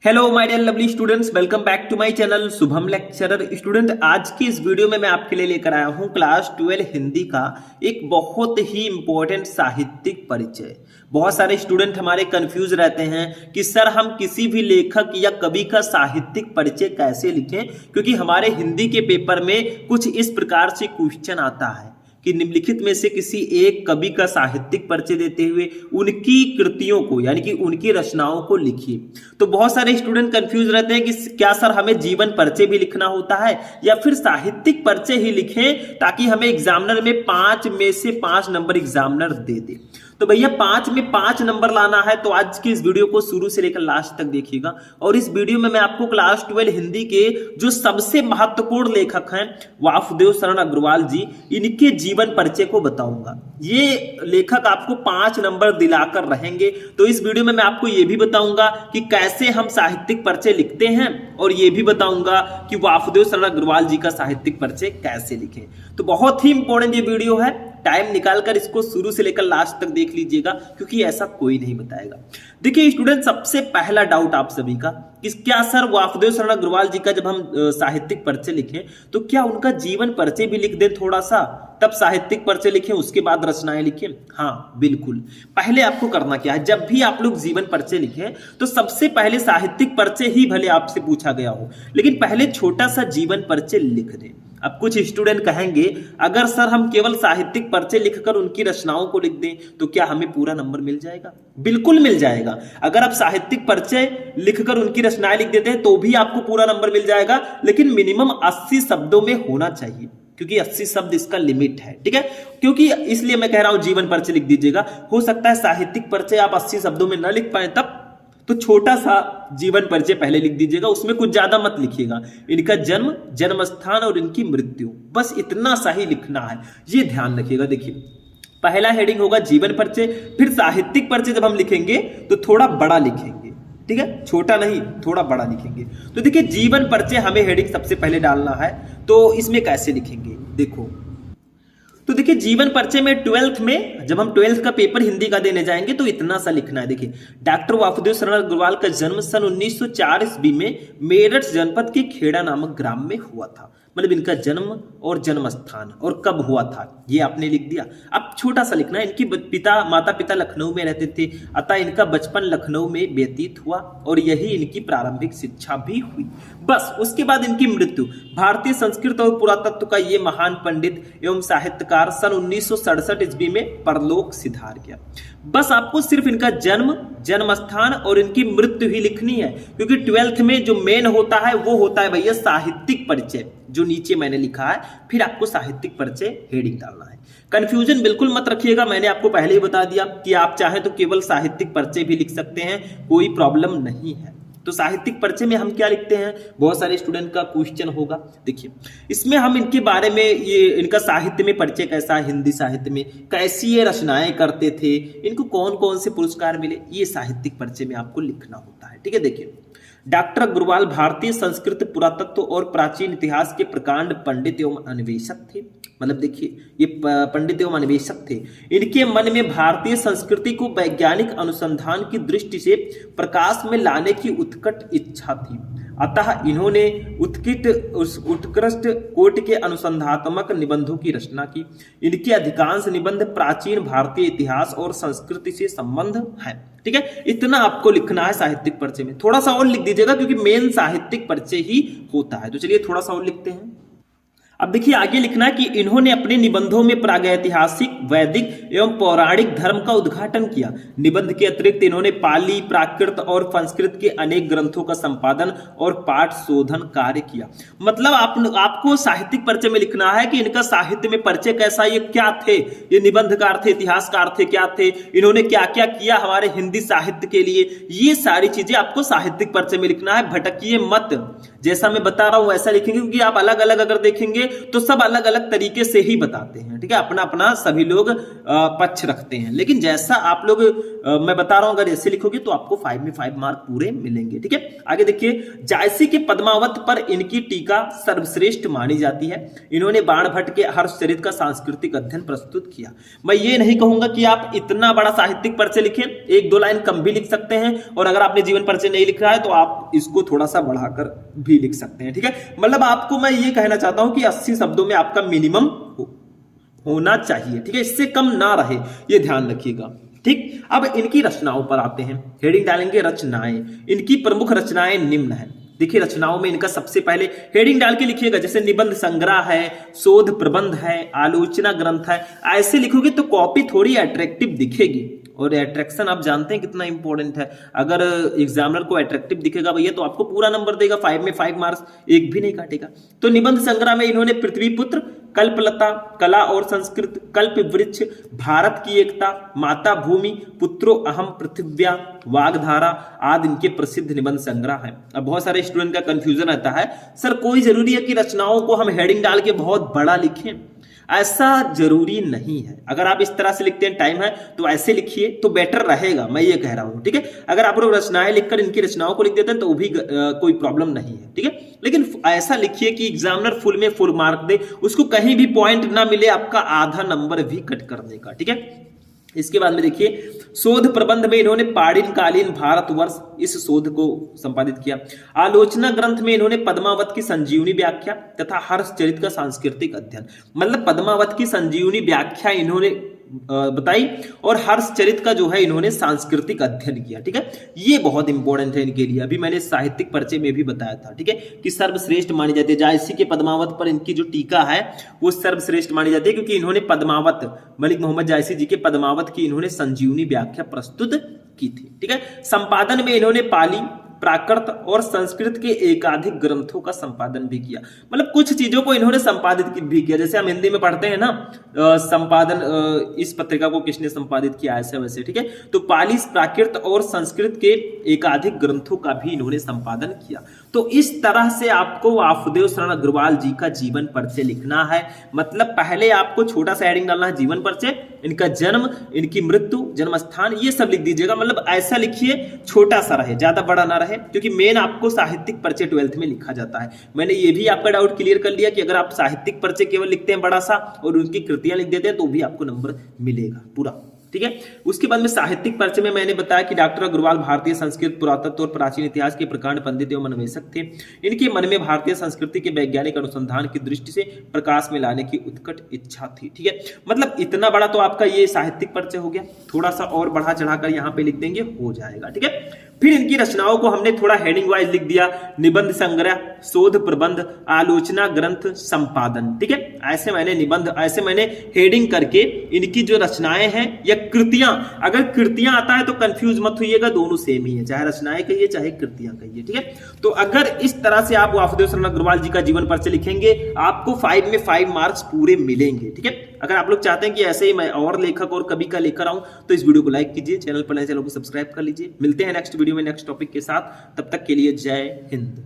Hello my dear lovely students, welcome back to my channel Shubham lecturer. Student, आज की इस video में मैं आपके लिए लेकर आया हूं क्लास 12 हिंदी का एक बहुत ही इंपॉर्टेंट साहित्यिक परिचय। बहुत सारे स्टूडेंट हमारे कंफ्यूज रहते हैं कि सर हम किसी भी लेखक या कवि का साहित्यिक परिचय कैसे लिखें, क्योंकि हमारे हिंदी के पेपर में कुछ इस प्रकार से क्वेश्चन आता है कि निम्नलिखित में से किसी एक कवि का साहित्यिक परिचय देते हुए उनकी कृतियों को यानी कि उनकी रचनाओं को लिखिए। तो बहुत सारे स्टूडेंट कंफ्यूज रहते हैं कि क्या सर हमें जीवन परिचय भी लिखना होता है या फिर साहित्यिक परिचय ही लिखें ताकि हमें एग्जामिनर में 5 में से 5 नंबर एग्जामिनर दे दे। तो भैया 5 में 5 नंबर लाना है तो आज की इस वीडियो को शुरू से लेकर लास्ट तक देखिएगा। और इस वीडियो में मैं आपको क्लास 12 हिंदी के जो सबसे महत्वपूर्ण लेखक हैं वासुदेव शरण अग्रवाल जी, इनके जीवन परिचय को बताऊंगा। ये लेखक आपको 5 नंबर दिलाकर रहेंगे। तो इस वीडियो में मैं आपको ये भी बताऊंगा कि कैसे हम साहित्यिक परिचय लिखते हैं और ये भी बताऊंगा कि वासुदेव शरण अग्रवाल जी का साहित्यिक परिचय कैसे लिखें। तो बहुत ही इंपॉर्टेंट ये वीडियो है, टाइम निकालकर इसको शुरू से लेकर लास्ट तक देख लीजिएगा क्योंकि ऐसा कोई नहीं बताएगा। देखिए स्टूडेंट, सबसे पहला डाउट आप सभी का कि क्या सर वासुदेव शरण अग्रवाल जी का जब हम साहित्यिक परिचय लिखें तो क्या उनका जीवन परिचय भी लिख दें थोड़ा सा, तब साहित्यिक परिचय लिखें उसके बाद रचनाएं लिखें? हाँ बिल्कुल। पहले आपको करना क्या है, जब भी आप लोग जीवन परिचय लिखें तो सबसे पहले साहित्यिक परिचय ही भले आपसे पूछा गया हो, लेकिन पहले छोटा सा जीवन परिचय लिख दें। अब कुछ स्टूडेंट कहेंगे अगर सर हम केवल साहित्यिक परिचय लिखकर उनकी रचनाओं को लिख दें तो क्या हमें पूरा नंबर मिल जाएगा? बिल्कुल मिल जाएगा। अगर आप साहित्यिक परिचय लिखकर उनकी रचनाएं लिख देते हैं तो भी आपको पूरा नंबर मिल जाएगा, लेकिन मिनिमम 80 शब्दों में होना चाहिए क्योंकि 80 शब्द इसका लिमिट है। ठीक है, क्योंकि इसलिए मैं कह रहा हूं जीवन परिचय लिख दीजिएगा। हो सकता है साहित्यिक परिचय आप 80 शब्दों में न लिख पाए, तब तो छोटा सा जीवन परिचय पहले लिख दीजिएगा, उसमें कुछ ज्यादा मत लिखिएगा। इनका जन्म, जन्म स्थान और इनकी मृत्यु, बस इतना सा ही लिखना है, ये ध्यान रखिएगा। देखिए पहला हेडिंग होगा जीवन परिचय, फिर साहित्यिक परिचय जब हम लिखेंगे तो थोड़ा बड़ा लिखेंगे। ठीक है, छोटा नहीं थोड़ा बड़ा लिखेंगे। तो देखिए जीवन परिचय हमें हेडिंग सबसे पहले डालना है, तो इसमें कैसे लिखेंगे देखो। तो देखिए जीवन परिचय में 12th में जब हम 12th का पेपर हिंदी का देने जाएंगे तो इतना सा लिखना है। देखिए डॉक्टर वासुदेव शरण अग्रवाल का जन्म सन 1904 ईस्वी में मेरठ जनपद के खेड़ा नामक ग्राम में हुआ था। मतलब इनका जन्म और जन्म स्थान और कब हुआ था ये आपने लिख दिया। अब छोटा सा लिखना है, इनकी माता पिता लखनऊ में रहते थे, अतः इनका बचपन लखनऊ में व्यतीत हुआ और यही इनकी प्रारंभिक शिक्षा भी हुई। बस उसके बाद इनकी मृत्यु। भारतीय संस्कृत और पुरातत्व का ये महान पंडित एवं साहित्यकार सन 1967 ईस्वी में परलोक सिधार गया। बस आपको सिर्फ इनका जन्म, जन्म स्थान और इनकी मृत्यु ही लिखनी है, क्योंकि 12th में जो मेन होता है वो होता है भैया साहित्यिक परिचय, जो नीचे मैंने लिखा है। फिर आपको साहित्यिक परिचय हेडिंग डालना है। कंफ्यूजन बिल्कुल मत रखिएगा, मैंने आपको पहले ही बता दिया कि आप चाहें तो केवल साहित्यिक परिचय भी लिख सकते हैं, कोई प्रॉब्लम नहीं है। तो साहित्यिक परिचय में हम क्या लिखते हैं, बहुत सारे स्टूडेंट का क्वेश्चन होगा। देखिए इसमें हम इनके बारे में, ये इनका साहित्य में परिचय कैसा है, हिंदी साहित्य में कैसी ये रचनाएं करते थे, इनको कौन कौन से पुरस्कार मिले, ये साहित्यिक परिचय में आपको लिखना होता है। ठीक है, देखिए डॉक्टर अग्रवाल भारतीय संस्कृत, पुरातत्व और प्राचीन इतिहास के प्रकांड पंडित एवं अन्वेषक थे। मतलब देखिए ये पंडित एवं अन्वेषक थे। इनके मन में भारतीय संस्कृति को वैज्ञानिक अनुसंधान की दृष्टि से प्रकाश में लाने की उत्कट इच्छा थी, अतः इन्होंने उत्कृष्ट कोटि के अनुसंधात्मक निबंधों की रचना की। इनके अधिकांश निबंध प्राचीन भारतीय इतिहास और संस्कृति से संबंध है। ठीक है, इतना आपको लिखना है साहित्यिक परिचय में। थोड़ा सा और लिख दीजिएगा क्योंकि मेन साहित्यिक परिचय ही होता है। तो चलिए थोड़ा सा और लिखते हैं। अब देखिए आगे लिखना है कि इन्होंने अपने निबंधों में प्रागैतिहासिक, वैदिक एवं पौराणिक धर्म का उद्घाटन किया। निबंध के अतिरिक्त इन्होंने पाली, प्राकृत और संस्कृत के अनेक ग्रंथों का संपादन और पाठ शोधन कार्य किया। मतलब आपको साहित्यिक परिचय में लिखना है कि इनका साहित्य में परिचय कैसा, ये क्या थे, ये निबंधकार थे, इतिहासकार थे, क्या थे, इन्होंने क्या क्या किया हमारे हिंदी साहित्य के लिए, ये सारी चीजें आपको साहित्यिक परिचय में लिखना है। भटकिए मत, जैसा मैं बता रहा हूं वैसा लिखेंगे, क्योंकि आप अलग अलग अगर देखेंगे तो सब अलग अलग तरीके से ही बताते हैं, ठीक है, अपना अपना सभी लोग पक्ष रखते हैं, लेकिन जैसा आप लोग मैं बता रहा हूं अगर ऐसे लिखोगे तो आपको 5 में 5 मार्क पूरे मिलेंगे, ठीक है। आगे देखिए, जायसी के पद्मावत पर इनकी टीका सर्वश्रेष्ठ मानी जाती है। इन्होंने बाणभट्ट के हर्षचरित का सांस्कृतिक अध्ययन प्रस्तुत किया। मैं ये नहीं कहूंगा कि आप इतना बड़ा साहित्यिक परिचय लिखें, 1-2 लाइन कम भी लिख सकते हैं, और अगर आपने जीवन परिचय नहीं लिखा है तो आप इसको थोड़ा सा बढ़ाकर भी लिख सकते हैं, ठीक है। मतलब आपको मैं ये कहना चाहता हूं कि 80 शब्दों में आपका मिनिमम होना चाहिए, ठीक है, इससे कम ना रहे, ये ध्यान रखिएगा, ठीक। अब इनकी रचनाओं पर आते हैं, हेडिंग डालेंगे रचनाएं। इनकी प्रमुख रचनाएं निम्न है। देखिए, रचनाओं में इनका सबसे पहले हेडिंग डाल के लिखिएगा, जैसे निबंध संग्रह है, शोध प्रबंध है, आलोचना ग्रंथ है। ऐसे लिखोगे तो कॉपी थोड़ी अट्रैक्टिव दिखेगी, और अट्रैक्शन आप जानते हैं कितना इंपॉर्टेंट है। अगर एग्जामिनर को अट्रैक्टिव दिखेगा भैया तो आपको पूरा नंबर देगा, 5 में 5 मार्क्स, एक भी नहीं काटेगा। तो निबंध संग्रह में इन्होंने पृथ्वीपुत्र, कल्पलता, कला और संस्कृत, कल्प वृक्ष, भारत की एकता, माता भूमि, पुत्रो अहम पृथिव्या, वागधारा आदि इनके प्रसिद्ध निबंध संग्रह है। अब बहुत सारे स्टूडेंट का कंफ्यूजन रहता है, सर कोई जरूरी है कि रचनाओं को हम हेडिंग डाल के बहुत बड़ा लिखें? ऐसा जरूरी नहीं है। अगर आप इस तरह से लिखते हैं, टाइम है तो ऐसे लिखिए तो बेटर रहेगा, मैं ये कह रहा हूं, ठीक है। अगर आप लोग रचनाएं लिखकर इनकी रचनाओं को लिख देते हैं तो भी कोई प्रॉब्लम नहीं है, ठीक है, लेकिन ऐसा लिखिए कि एग्जामिनर फुल में फुल मार्क दे, उसको कहीं भी पॉइंट ना मिले आपका आधा नंबर भी कट करने का, ठीक है। इसके बाद में देखिए, शोध प्रबंध में इन्होंने पाणिनकालीन भारतवर्ष इस शोध को संपादित किया। आलोचना ग्रंथ में इन्होंने पद्मावत की संजीवनी व्याख्या तथा हर्षचरित का सांस्कृतिक अध्ययन, मतलब पद्मावत की संजीवनी व्याख्या इन्होंने बताई, और हर्षचरित का जो है इन्होंने सांस्कृतिक अध्ययन किया, ठीक है। ये बहुत इंपॉर्टेंट है इनके लिए, अभी मैंने साहित्यिक परिचय में भी बताया था, ठीक है, कि सर्वश्रेष्ठ मानी जाती है। जायसी के पद्मावत पर इनकी जो टीका है वो सर्वश्रेष्ठ मानी जाती है, क्योंकि इन्होंने पद्मावत, मलिक मोहम्मद जायसी जी के पद्मावत की इन्होंने संजीवनी व्याख्या प्रस्तुत की थी, ठीक है। संपादन में इन्होंने पाली, प्राकृत और संस्कृत के एकाधिक ग्रंथों का संपादन भी किया। मतलब कुछ चीजों को इन्होंने संपादित भी किया, जैसे हम हिंदी में पढ़ते हैं ना, संपादन इस पत्रिका को किसने संपादित किया, ऐसे वैसे, ठीक है। तो पाली, प्राकृत और संस्कृत के एकाधिक ग्रंथों का भी इन्होंने संपादन किया। तो इस तरह से आपको वासुदेव शरण अग्रवाल जी का जीवन परिचय लिखना है। मतलब पहले आपको छोटा सा हेडिंग डालना है, जीवन परिचय, इनका जन्म, इनकी मृत्यु, जन्म स्थान, ये सब लिख दीजिएगा। मतलब ऐसा लिखिए छोटा सा रहे, ज्यादा बड़ा ना रहे, क्योंकि मेन आपको साहित्यिक परिचय 12th में लिखा जाता है। मैंने ये भी आपका डाउट क्लियर कर लिया कि अगर आप साहित्यिक परिचय केवल लिखते हैं बड़ा सा और उनकी कृतियां लिख देते हैं तो भी आपको नंबर मिलेगा पूरा, ठीक है। उसके बाद में साहित्यिक परिचय में मैंने बताया कि डॉक्टर अग्रवाल भारतीय संस्कृत, पुरातत्व और प्राचीन इतिहास के प्रकांड पंडित एवं अन्वेषक थे। इनके मन में भारतीय संस्कृति के वैज्ञानिक अनुसंधान की दृष्टि से प्रकाश में लाने की उत्कट इच्छा थी, ठीक है। मतलब इतना बड़ा तो आपका ये साहित्यिक परिचय हो गया, थोड़ा सा और बढ़ा चढ़ाकर यहाँ पे लिख देंगे, हो जाएगा, ठीक है। फिर इनकी रचनाओं को हमने थोड़ा हेडिंग वाइज लिख दिया, निबंध संग्रह, शोध प्रबंध, आलोचना ग्रंथ, संपादन, ठीक है। ऐसे मैंने निबंध, ऐसे मैंने हेडिंग करके इनकी जो रचनाएं हैं या कृतियां, अगर कृतियां आता है तो कंफ्यूज मत होइएगा, दोनों सेम ही है, चाहे रचनाएं कहिए चाहे कृतियां कहिए, ठीक है। तो अगर इस तरह से आप वासुदेव शरण अग्रवाल जी का जीवन परिचय लिखेंगे, आपको 5 में 5 मार्क्स पूरे मिलेंगे, ठीक है। अगर आप लोग चाहते हैं कि ऐसे ही मैं और लेखक और कवि का लेकर आऊं तो इस वीडियो को लाइक कीजिए, चैनल पर नए चैनल को सब्सक्राइब कर लीजिए। मिलते हैं नेक्स्ट वीडियो में नेक्स्ट टॉपिक के साथ, तब तक के लिए जय हिंद।